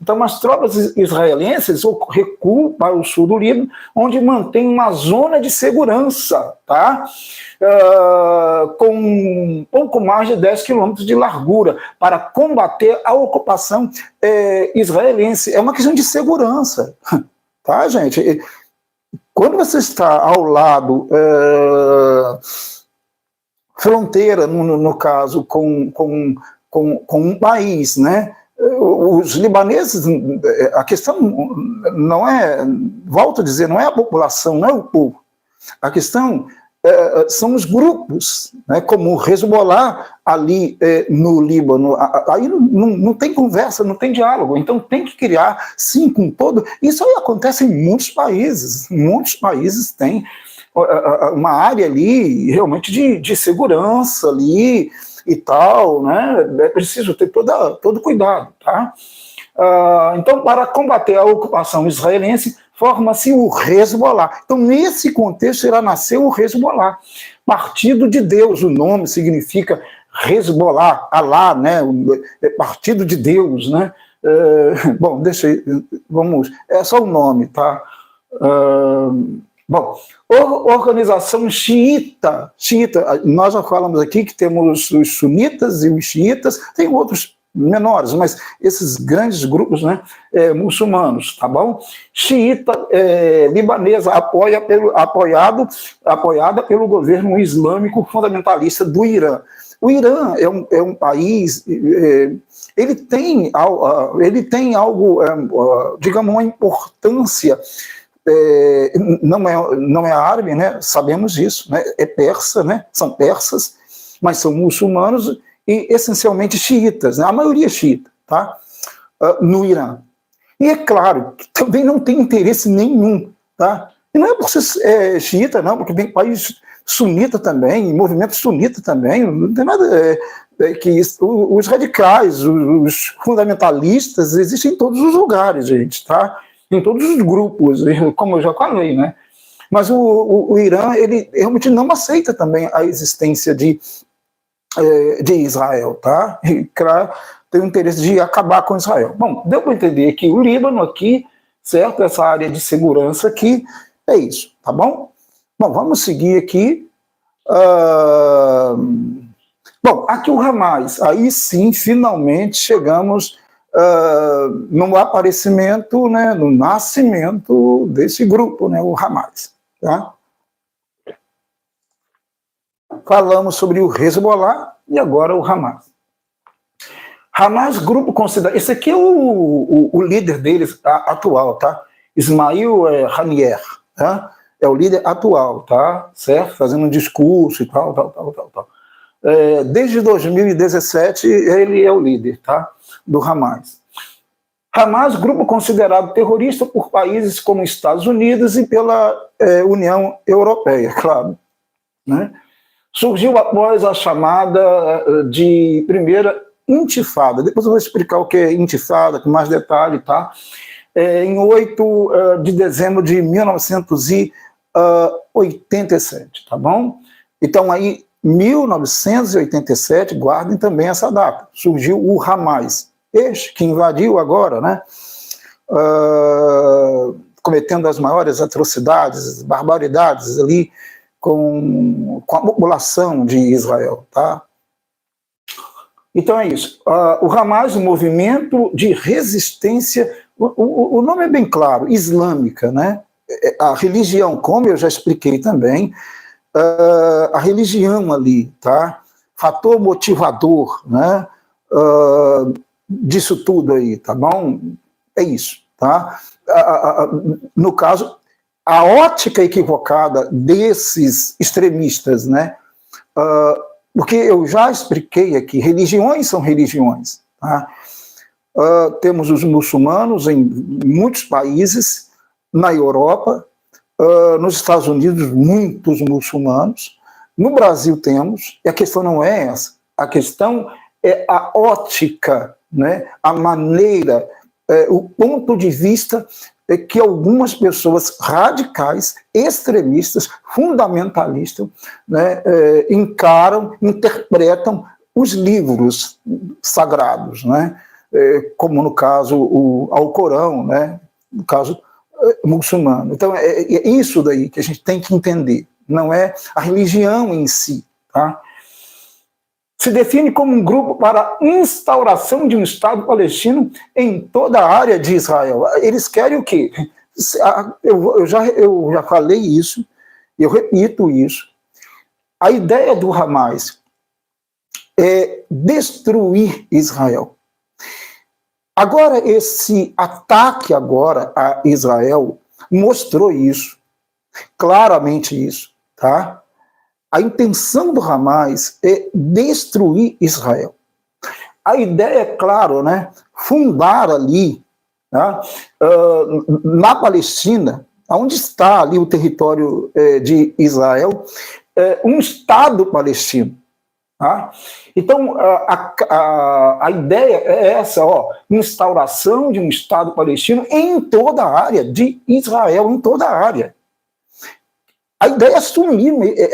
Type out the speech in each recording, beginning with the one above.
Então, as tropas israelenses recuam para o sul do Líbano, onde mantém uma zona de segurança, tá? Com um pouco mais de 10 quilômetros de largura, para combater a ocupação israelense. É uma questão de segurança, tá, gente? Quando você está ao lado, fronteira, no caso, com um país, né? Os libaneses, a questão não é, volto a dizer, não é a população, não é o povo. A questão são os grupos, né, como o Hezbollah ali no Líbano. Aí não tem conversa, não tem diálogo. Então tem que criar, sim, com todo. Isso aí acontece em muitos países. Muitos países têm uma área ali realmente de segurança ali e tal, né? É preciso ter todo cuidado, tá? Então, para combater a ocupação israelense, forma-se o Hezbollah. Então, nesse contexto, irá nascer o Hezbollah, Partido de Deus. O nome significa Hezbollah, Alá, né? Partido de Deus, né? Bom, deixa aí, vamos, é só o nome, tá? Bom, organização xiita, nós já falamos aqui que temos os sunitas e os xiitas, tem outros menores, mas esses grandes grupos, né, muçulmanos, tá bom? Xiita libanesa, apoiada pelo governo islâmico fundamentalista do Irã. O Irã é um país, ele tem algo, digamos, uma importância. Não é árabe, né? Sabemos disso, né? É persa, né? São persas, mas são muçulmanos e essencialmente xiitas, né? A maioria é xiita, tá? No Irã. E é claro que também não tem interesse nenhum, tá? E não é por ser xiita, não, porque tem país sunita também, movimento sunita também, não tem nada que os radicais, os fundamentalistas existem em todos os lugares, gente, tá? Em todos os grupos, como eu já falei, né? Mas o Irã, ele realmente não aceita também a existência de Israel, tá? E, claro, tem o interesse de acabar com Israel. Bom, deu para entender que o Líbano aqui, certo? Essa área de segurança aqui, é isso, tá bom? Bom, vamos seguir aqui. Bom, aqui o Hamas, aí sim, finalmente chegamos no aparecimento, né, no nascimento desse grupo, né, o Hamas. Tá? Falamos sobre o Hezbollah e agora o Hamas. Hamas, grupo considerado... Esse aqui é o líder deles atual, tá? Ismail Haniyeh, tá? É o líder atual, tá? Certo? Fazendo um discurso e tal. Desde 2017, ele é o líder, tá? Do Hamas. Hamas, grupo considerado terrorista por países como Estados Unidos e pela União Europeia, claro. Né? Surgiu após a chamada de primeira intifada. Depois eu vou explicar o que é intifada, com mais detalhe, tá? Em 8 de dezembro de 1987, tá bom? Então aí, 1987, guardem também essa data, surgiu o Hamas, este que invadiu agora, né, cometendo as maiores atrocidades, barbaridades ali com a população de Israel, tá? Então é isso. O Hamas, um movimento de resistência, o nome é bem claro, islâmica, né? A religião, como eu já expliquei também, a religião ali, tá? Fator motivador, né? Disso tudo aí, tá bom? É isso, tá? No caso, a ótica equivocada desses extremistas, né? Porque eu já expliquei aqui, religiões são religiões, tá? Temos os muçulmanos em muitos países, na Europa, nos Estados Unidos, muitos muçulmanos, no Brasil temos, e a questão não é essa, a questão é a ótica, né? A maneira, o ponto de vista que algumas pessoas radicais, extremistas, fundamentalistas, né, encaram, interpretam os livros sagrados, né? como no caso o Alcorão, né, no caso muçulmano. Então é isso daí que a gente tem que entender, não é a religião em si, tá? Se define como um grupo para a instauração de um Estado palestino em toda a área de Israel. Eles querem o quê? Eu já falei isso, eu repito isso. A ideia do Hamas é destruir Israel. Agora, esse ataque agora a Israel mostrou isso, claramente isso, tá? A intenção do Hamas é destruir Israel. A ideia é, claro, né, fundar ali, tá, na Palestina, onde está ali o território de Israel, um Estado palestino. Tá? Então, a ideia é essa, instauração de um Estado palestino em toda a área de Israel, em toda a área. A ideia é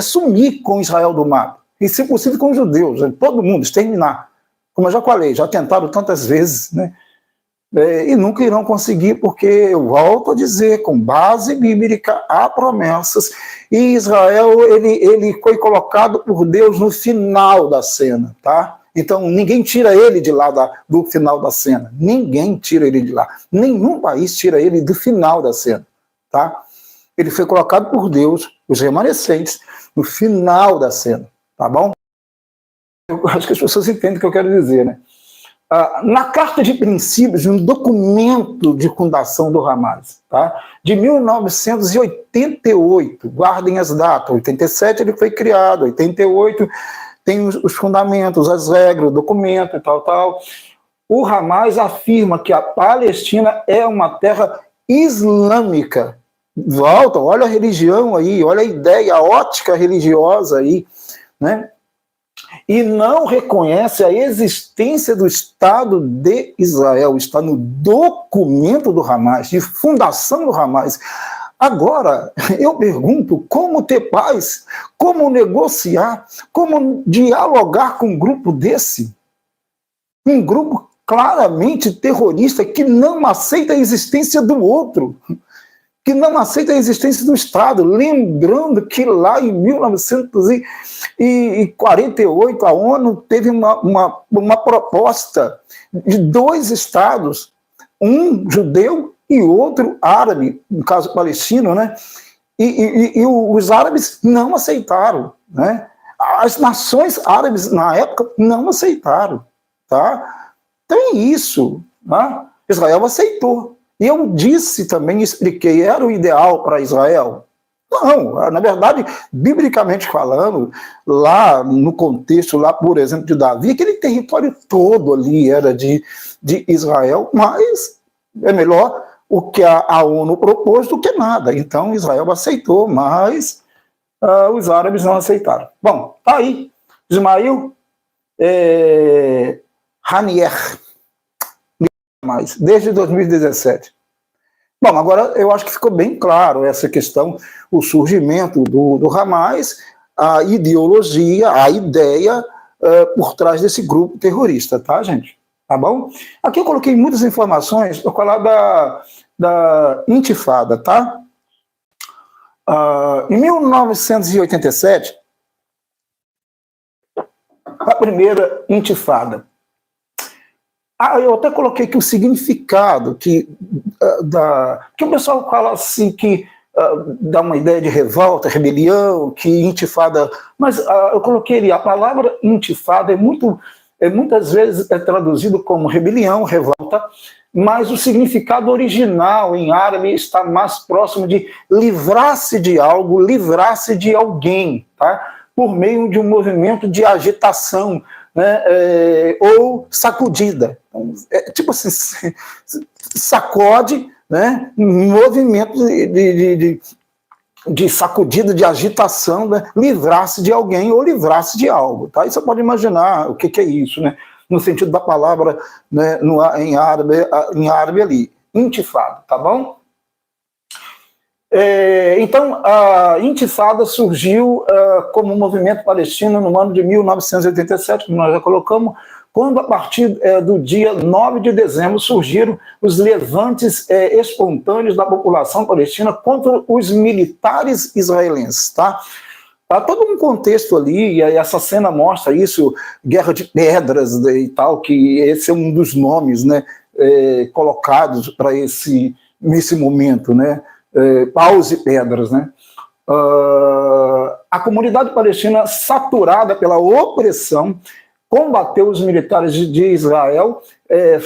sumir com Israel do mapa, e se possível com os judeus, todo mundo, exterminar. Como eu já falei, já tentaram tantas vezes, né? E nunca irão conseguir, porque, eu volto a dizer, com base bíblica, há promessas, e Israel, ele foi colocado por Deus no final da cena, tá? Então, ninguém tira ele de lá do final da cena, ninguém tira ele de lá, nenhum país tira ele do final da cena, tá? Ele foi colocado por Deus, os remanescentes, no final da cena, tá bom? Eu acho que as pessoas entendem o que eu quero dizer, né? Na Carta de Princípios, um documento de fundação do Hamas, tá? De 1988, guardem as datas, 87 ele foi criado, 88 tem os fundamentos, as regras, o documento e tal. O Hamas afirma que a Palestina é uma terra islâmica. Volta, olha a religião aí, olha a ideia, a ótica religiosa aí, né? E não reconhece a existência do Estado de Israel. Está no documento do Hamas, de fundação do Hamas. Agora, eu pergunto, como ter paz? Como negociar? Como dialogar com um grupo desse? Um grupo claramente terrorista que não aceita a existência do outro, que não aceita a existência do Estado. Lembrando que lá em 1948 a ONU teve uma proposta de 2 Estados, um judeu e outro árabe, no caso palestino, né? E os árabes não aceitaram, né? As nações árabes na época não aceitaram, tá? Tem isso, né? Israel aceitou. E eu disse também, expliquei, era o ideal para Israel? Não, na verdade, biblicamente falando, lá no contexto, lá, por exemplo, de Davi, aquele território todo ali era de Israel, mas é melhor o que a ONU propôs do que nada. Então, Israel aceitou, mas os árabes não aceitaram. Bom, tá aí, Ismail Haniyeh, desde 2017. Bom, agora eu acho que ficou bem claro essa questão, o surgimento do Hamas, a ideologia, a ideia por trás desse grupo terrorista, tá, gente? Tá bom? Aqui eu coloquei muitas informações, vou falar da Intifada, tá? Em 1987, a primeira Intifada. Eu até coloquei aqui o significado que o pessoal fala assim, que dá uma ideia de revolta, rebelião, que intifada, mas eu coloquei ali, a palavra intifada muitas vezes é traduzido como rebelião, revolta, mas o significado original em árabe está mais próximo de livrar-se de algo, livrar-se de alguém, tá? Por meio de um movimento de agitação, né, ou sacudida. Então, tipo assim, sacode, né, um movimento de sacudida, de agitação, né, livrar-se de alguém ou livrar-se de algo. Tá? E você pode imaginar o que é isso, né, no sentido da palavra, né, em árabe ali, intifada, tá bom? Então, a Intifada surgiu como um movimento palestino no ano de 1987, como nós já colocamos, quando a partir do dia 9 de dezembro surgiram os levantes espontâneos da população palestina contra os militares israelenses, tá? Há todo um contexto ali, e essa cena mostra isso, Guerra de Pedras e tal, que esse é um dos nomes, né, colocados para nesse momento, né, Paus e Pedras, né. A comunidade palestina, saturada pela opressão, combateu os militares de Israel,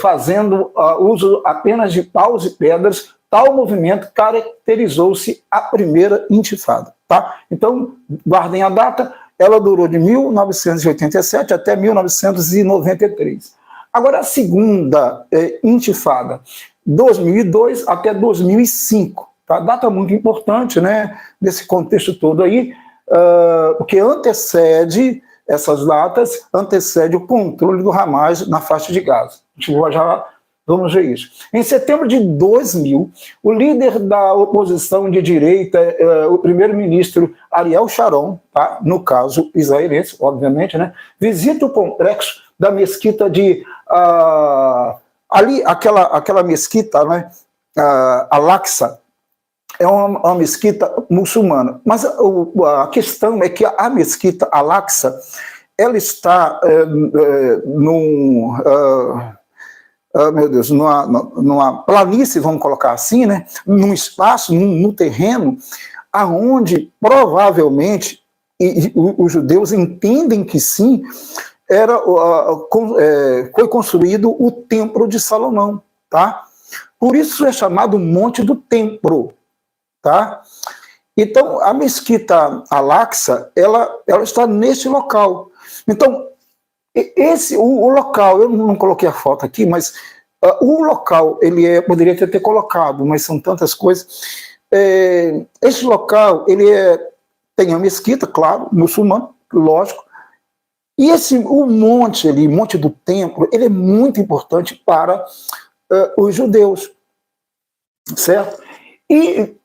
fazendo uso apenas de paus e pedras. Tal movimento caracterizou-se a primeira intifada. Tá? Então, guardem a data, ela durou de 1987 até 1993. Agora, a segunda intifada, 2002 até 2005. Tá? Data muito importante, né, nesse contexto todo aí, porque antecede essas datas, antecede o controle do Hamas na faixa de Gaza. A gente já vamos ver isso. Em setembro de 2000, o líder da oposição de direita, o primeiro-ministro Ariel Sharon, tá, no caso israelense, obviamente, né, visita o complexo da mesquita de... ali, aquela mesquita, né, Al-Aqsa, é uma mesquita muçulmana, mas a questão é que a mesquita Al-Aqsa, ela está meu Deus, numa planície, vamos colocar assim, né, num espaço, num terreno, aonde provavelmente, e os judeus entendem que sim, foi construído o Templo de Salomão, tá? Por isso é chamado Monte do Templo. Tá? Então, a mesquita Al-Aqsa, ela está nesse local. Então, o local, eu não coloquei a foto aqui, mas o local, ele poderia ter colocado, mas são tantas coisas. Esse local, ele tem a mesquita, claro, muçulmano, lógico, e o monte ali, Monte do Templo, ele é muito importante para os judeus, certo? E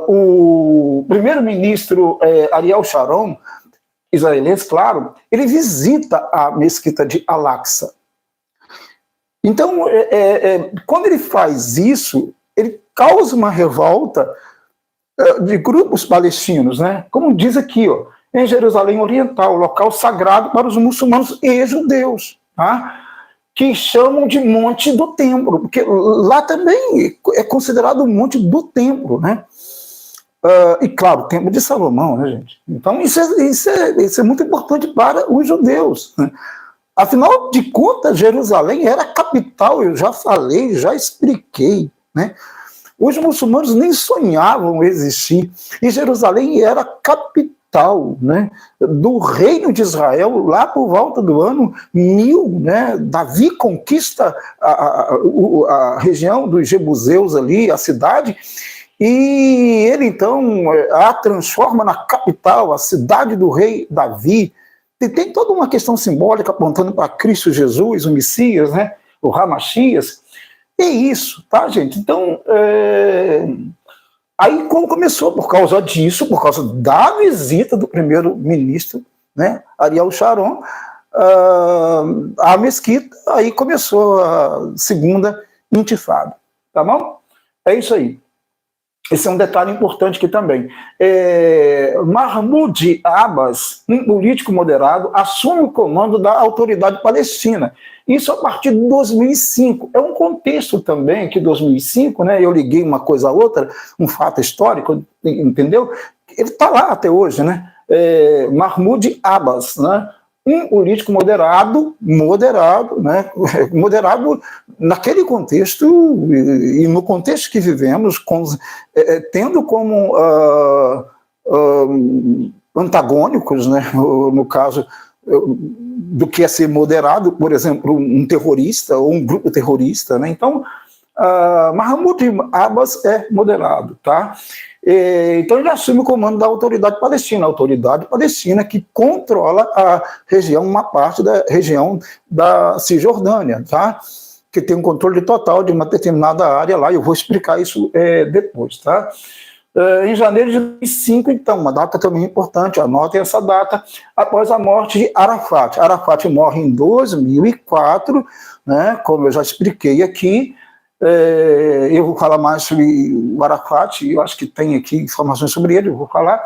o primeiro-ministro Ariel Sharon, israelense, claro, ele visita a mesquita de Al-Aqsa. Então, quando ele faz isso, ele causa uma revolta de grupos palestinos, né? Como diz aqui, ó, em Jerusalém Oriental, local sagrado para os muçulmanos e judeus, tá? Que chamam de Monte do Templo, porque lá também é considerado o Monte do Templo, né? E claro, o Templo de Salomão, né, gente? Então isso é muito importante para os judeus, né? Afinal de contas, Jerusalém era a capital, eu já falei, já expliquei, né? Os muçulmanos nem sonhavam existir, e Jerusalém era a capital, né, do reino de Israel, lá por volta do ano 1000, né, Davi conquista a região dos Jebuseus ali, a cidade, e ele então a transforma na capital, a cidade do rei Davi. E tem toda uma questão simbólica apontando para Cristo Jesus, o Messias, né, o Hamachias. É isso, tá, gente? Então, aí como começou, por causa disso, por causa da visita do primeiro-ministro, né, Ariel Sharon, a mesquita, aí começou a segunda intifada, tá bom? É isso aí. Esse é um detalhe importante aqui também. Mahmoud Abbas, um político moderado, assume o comando da autoridade palestina. Isso a partir de 2005. É um contexto também que 2005, né, eu liguei uma coisa a outra, um fato histórico, entendeu? Ele está lá até hoje, né? Mahmoud Abbas, né? Um político moderado, né? Moderado naquele contexto e no contexto que vivemos, tendo como antagônicos, né? No caso do que é ser moderado, por exemplo, um terrorista ou um grupo terrorista, né? Então, Mahmoud Abbas é moderado, tá? Então ele assume o comando da autoridade palestina que controla a região, uma parte da região da Cisjordânia, tá? Que tem um controle total de uma determinada área lá, eu vou explicar isso depois, tá? Em janeiro de 2005, então, uma data também importante, anotem essa data, após a morte de Arafat. Arafat morre em 2004, né, como eu já expliquei aqui. Eu vou falar mais sobre o Arafat, eu acho que tem aqui informações sobre ele, eu vou falar.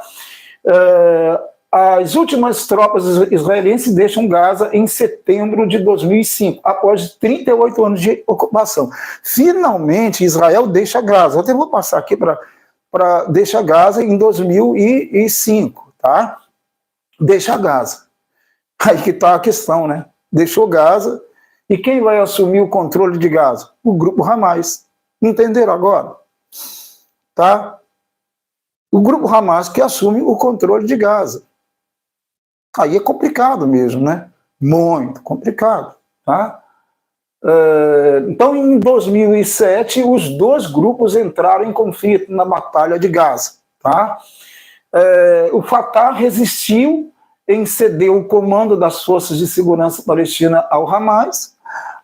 As últimas tropas israelenses deixam Gaza em setembro de 2005, após 38 anos de ocupação. Finalmente, Israel deixa Gaza. Eu até vou passar aqui para deixar Gaza em 2005, tá? Deixa Gaza. Aí que está a questão, né? Deixou Gaza, e quem vai assumir o controle de Gaza? O grupo Hamas. Entenderam agora? Tá? O grupo Hamas que assume o controle de Gaza. Aí é complicado mesmo, né? Muito complicado, tá? Então, em 2007, os dois grupos entraram em conflito na Batalha de Gaza, tá? O Fatah resistiu em ceder o comando das forças de segurança palestina ao Hamas.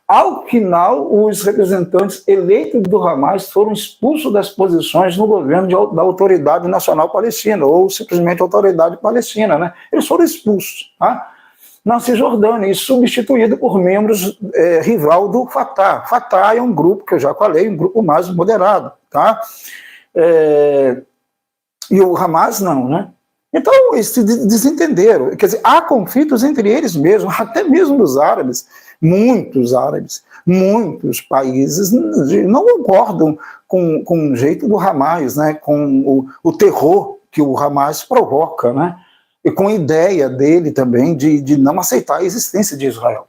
Ao final, os representantes eleitos do Hamas foram expulsos das posições no governo da Autoridade Nacional Palestina, ou simplesmente Autoridade Palestina, né? Eles foram expulsos, tá? Na Cisjordânia, e substituído por membros rival do Fatah. Fatah é um grupo, que eu já falei, um grupo mais moderado, tá? E o Hamas não, né? Então, eles se desentenderam. Quer dizer, há conflitos entre eles mesmos, até mesmo os árabes. Muitos países não concordam com o jeito do Hamas, né? Com o terror que o Hamas provoca, né? E com a ideia dele também de não aceitar a existência de Israel.